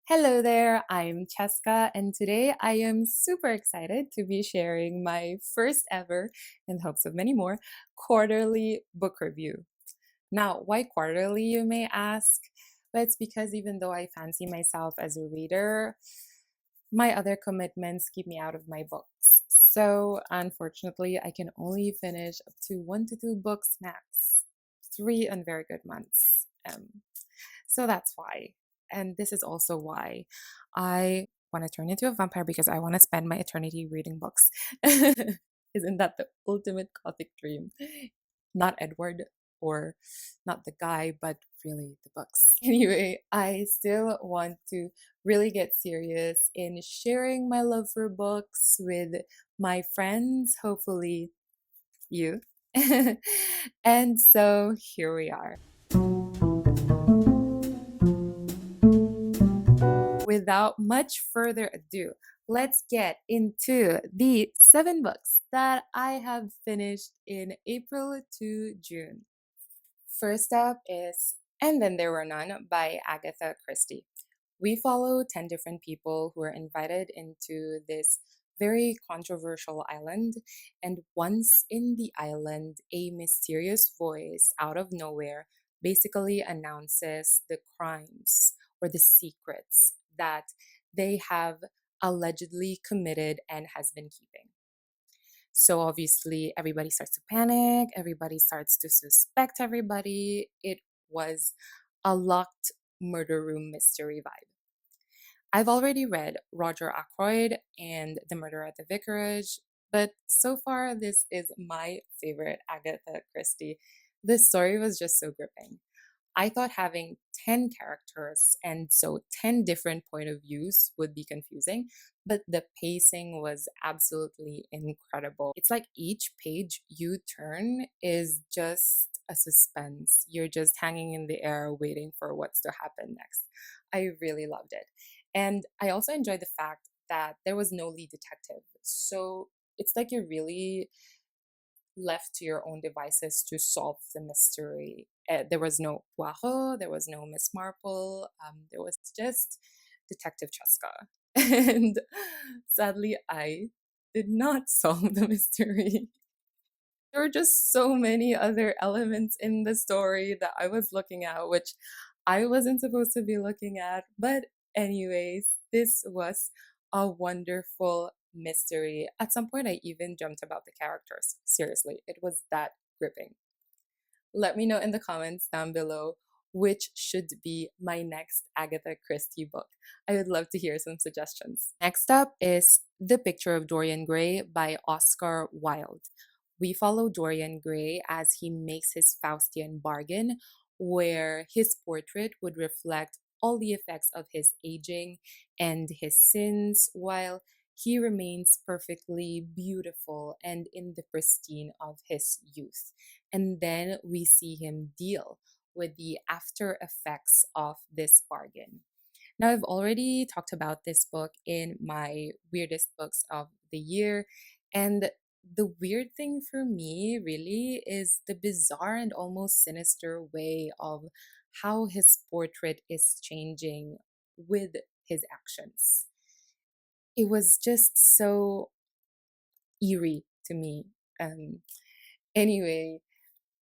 Hello there, I'm Cheska, and today I am super excited to be sharing my first ever, in hopes of many more, quarterly book review. Now, why quarterly, you may ask? But it's because even though I fancy myself as a reader, my other commitments keep me out of my books. So, unfortunately, I can only finish up to 1 to 2 books max, 3 on very good months. So that's why. And this is also why I want to turn into a vampire because I want to spend my eternity reading books. Isn't that the ultimate gothic dream? Not Edward or not the guy, but really the books. Anyway, I still want to really get serious in sharing my love for books with my friends, hopefully you. And so here we are. Without much further ado, let's get into the 7 books that I have finished in April to June. First up is And Then There Were None by Agatha Christie. We follow 10 different people who are invited into this very controversial island, and once in the island, a mysterious voice out of nowhere basically announces the crimes or the secrets that they have allegedly committed and has been keeping. So obviously, everybody starts to panic, everybody starts to suspect everybody. It was a locked murder room mystery vibe. I've already read Roger Ackroyd and The Murder at the Vicarage, but so far this is my favorite Agatha Christie. This story was just so gripping. I thought having 10 characters and so 10 different point of views would be confusing, but the pacing was absolutely incredible. It's like each page you turn is just a suspense. You're just hanging in the air waiting for what's to happen next. I really loved it. And I also enjoyed the fact that there was no lead detective. So it's like you're really left to your own devices to solve the mystery. There was no Poirot, there was no Miss Marple, there was just Detective Cheska. And sadly, I did not solve the mystery. There were just so many other elements in the story that I was looking at, which I wasn't supposed to be looking at. But, anyways, this was a wonderful mystery. At some point, I even dreamt about the characters. Seriously, it was that gripping. Let me know in the comments down below which should be my next Agatha Christie book. I would love to hear some suggestions. Next up is The Picture of Dorian Gray by Oscar Wilde. We follow Dorian Gray as he makes his Faustian bargain, where his portrait would reflect all the effects of his aging and his sins, while he remains perfectly beautiful and in the pristine of his youth. And then we see him deal with the after effects of this bargain. Now, I've already talked about this book in my weirdest books of the year, and the weird thing for me really is the bizarre and almost sinister way of how his portrait is changing with his actions. It was just so eerie to me. Um, anyway,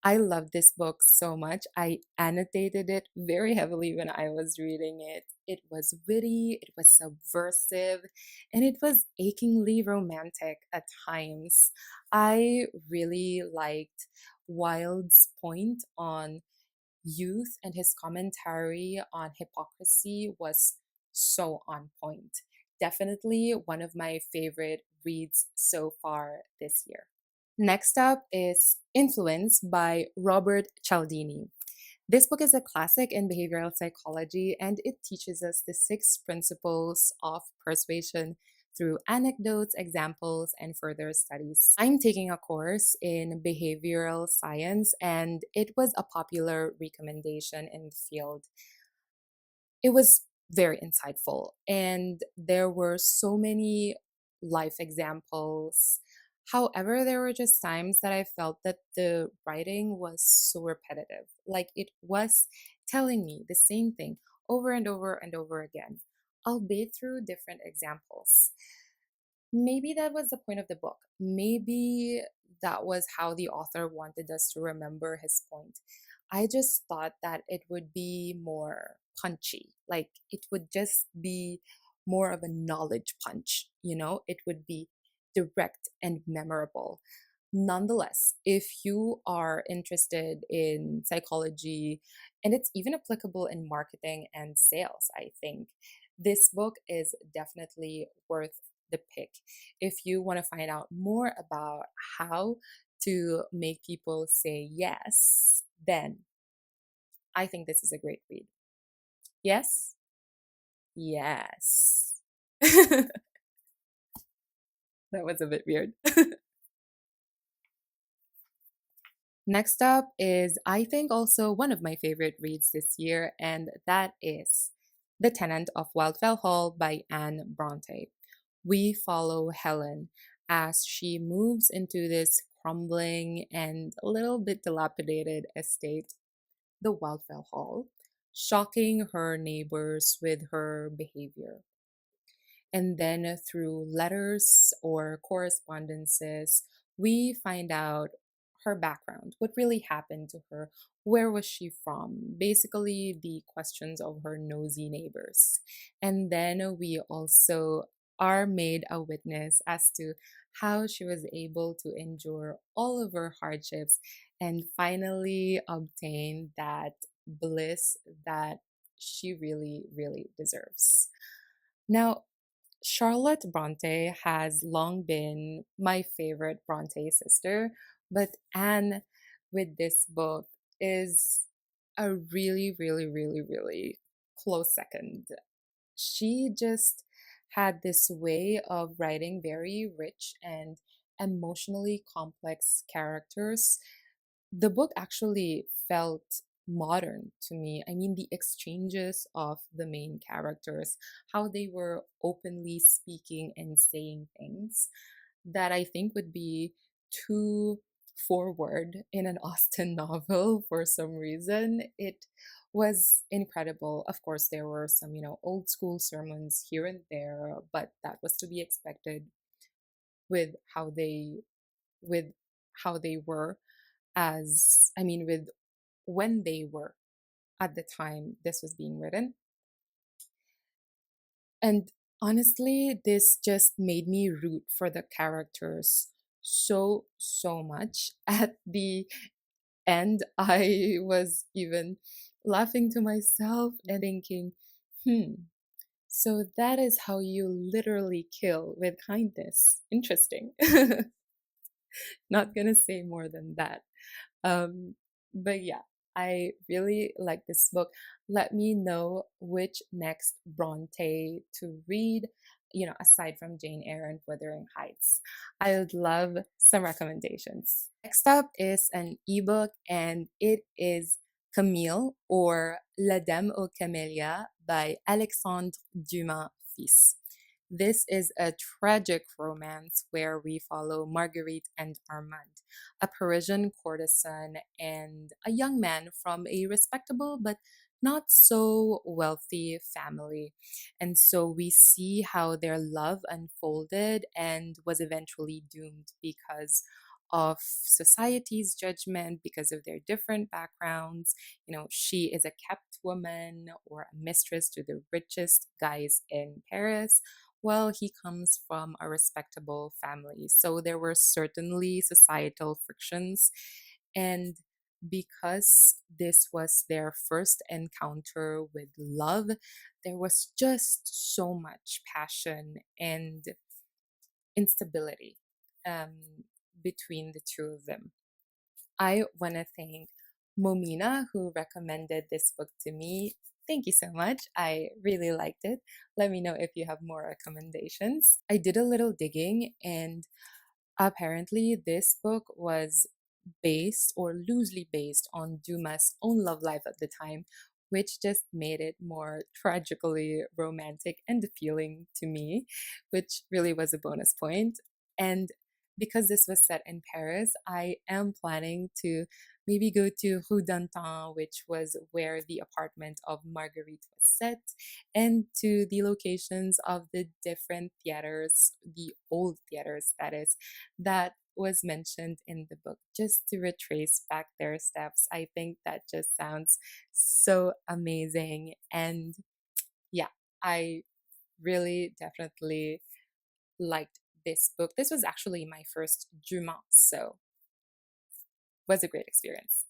I love this book so much. I annotated it very heavily when I was reading it. It was witty, it was subversive, and it was achingly romantic at times. I really liked Wilde's point on youth, and his commentary on hypocrisy was so on point. Definitely one of my favorite reads so far this year. Next up is Influence by Robert Cialdini. This book is a classic in behavioral psychology, and it teaches us the 6 principles of persuasion through anecdotes, examples, and further studies. I'm taking a course in behavioral science, and it was a popular recommendation in the field. It was very insightful, and there were so many life examples. However, there were just times that I felt that the writing was so repetitive. Like it was telling me the same thing over and over and over again. I'll bathe through different examples. Maybe that was the point of the book. Maybe that was how the author wanted us to remember his point. I just thought that it would be more punchy. Like it would just be more of a knowledge punch, you know? It would be direct and memorable. Nonetheless, if you are interested in psychology, and it's even applicable in marketing and sales, I think this book is definitely worth the pick. If you want to find out more about how to make people say yes, then I think this is a great read. Yes? Yes. That was a bit weird. Next up is, I think, also one of my favorite reads this year, and that is The Tenant of Wildfell Hall by Anne Brontë. We follow Helen as she moves into this crumbling and a little bit dilapidated estate, the Wildfell Hall, shocking her neighbors with her behavior. And then through letters or correspondences, we find out her background, what really happened to her, where was she from, basically the questions of her nosy neighbors. And then we also are made a witness as to how she was able to endure all of her hardships and finally obtain that bliss that she really, really deserves. Now, Charlotte Bronte has long been my favorite Bronte sister, but Anne with this book is a really, really, really, really close second. She just had this way of writing very rich and emotionally complex characters. The book actually felt modern to me. I mean, the exchanges of the main characters, how they were openly speaking and saying things that I think would be too forward in an Austen novel for some reason. It was incredible. Of course, there were some, old school sermons here and there, but that was to be expected with how they with how they were as I mean with when they were at the time this was being written. And honestly, this just made me root for the characters so, so much. At the end, I was even laughing to myself and thinking, so that is how you literally kill with kindness. Interesting. Not gonna say more than that. But yeah, I really like this book. Let me know which next Bronte to read, aside from Jane Eyre and Wuthering Heights. I would love some recommendations. Next up is an ebook, and it is Camille, or La Dame aux Camélias by Alexandre Dumas fils. This is a tragic romance where we follow Marguerite and Armand, a Parisian courtesan and a young man from a respectable but not so wealthy family. And so we see how their love unfolded and was eventually doomed because of society's judgment, because of their different backgrounds. She is a kept woman or a mistress to the richest guys in Paris. Well, he comes from a respectable family. So there were certainly societal frictions. And because this was their first encounter with love, there was just so much passion and instability um, between the two of them. I want to thank Momina, who recommended this book to me. Thank you so much. I really liked it. Let me know if you have more recommendations. I did a little digging, and apparently, this book was based or loosely based on Dumas' own love life at the time, which just made it more tragically romantic and appealing to me, which really was a bonus point. And because this was set in Paris, I am planning to maybe go to Rue d'Antin, which was where the apartment of Marguerite was set, and to the locations of the different theaters, the old theaters, that is, that was mentioned in the book, just to retrace back their steps. I think that just sounds so amazing. And yeah, I really definitely liked this book. This was actually my first Dumas, so was a great experience.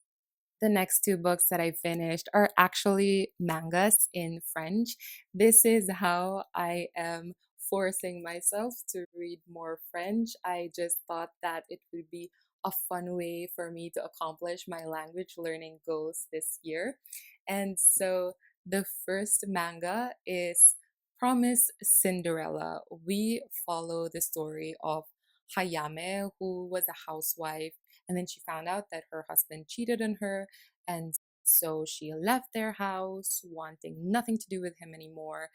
The next two books that I finished are actually mangas in French. This is how I am forcing myself to read more French. I just thought that it would be a fun way for me to accomplish my language learning goals this year. And so the first manga is Promise Cinderella. We follow the story of Hayame, who was a housewife, and then she found out that her husband cheated on her, and so she left their house, wanting nothing to do with him anymore.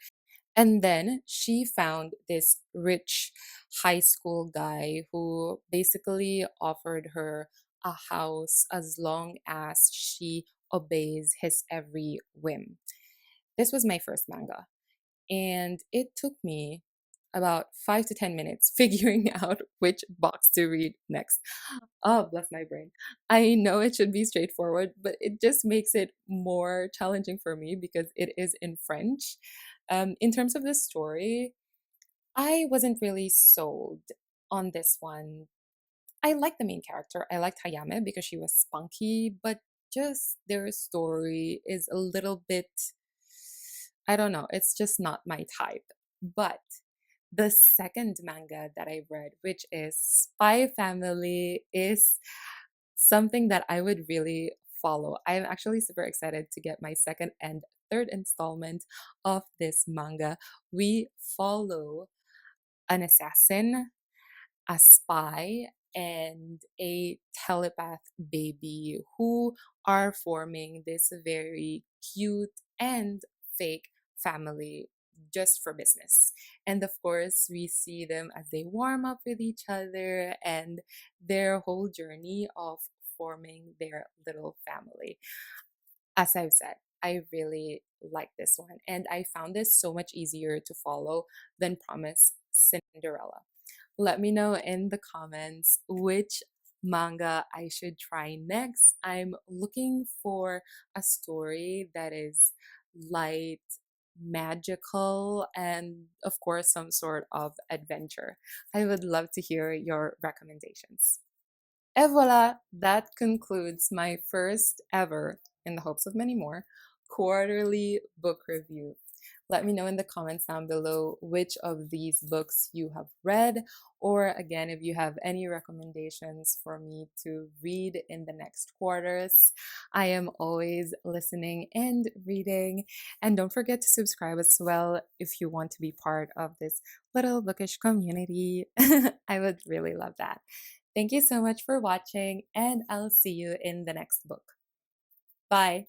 And then she found this rich high school guy who basically offered her a house as long as she obeys his every whim. This was my first manga. And it took me about 5 to 10 minutes figuring out which box to read next. Oh, bless my brain. I know it should be straightforward, but it just makes it more challenging for me because it is in French. In terms of the story, I wasn't really sold on this one. I liked the main character. I liked Hayame because she was spunky, but just their story is a little bit, I don't know, it's just not my type. But the second manga that I read, which is Spy Family, is something that I would really follow. I'm actually super excited to get my second and third installment of this manga. We follow an assassin, a spy, and a telepath baby who are forming this very cute and fake family just for business. And of course, we see them as they warm up with each other and their whole journey of forming their little family. As I've said, I really like this one, and I found this so much easier to follow than Promise Cinderella. Let me know in the comments which manga I should try next. I'm looking for a story that is light, magical, and of course, some sort of adventure. I would love to hear your recommendations. Et voila, that concludes my first ever, in the hopes of many more, quarterly book review. Let me know in the comments down below which of these books you have read, or again, if you have any recommendations for me to read in the next quarters. I am always listening and reading. And don't forget to subscribe as well if you want to be part of this little bookish community. I would really love that. Thank you so much for watching, and I'll see you in the next book. Bye.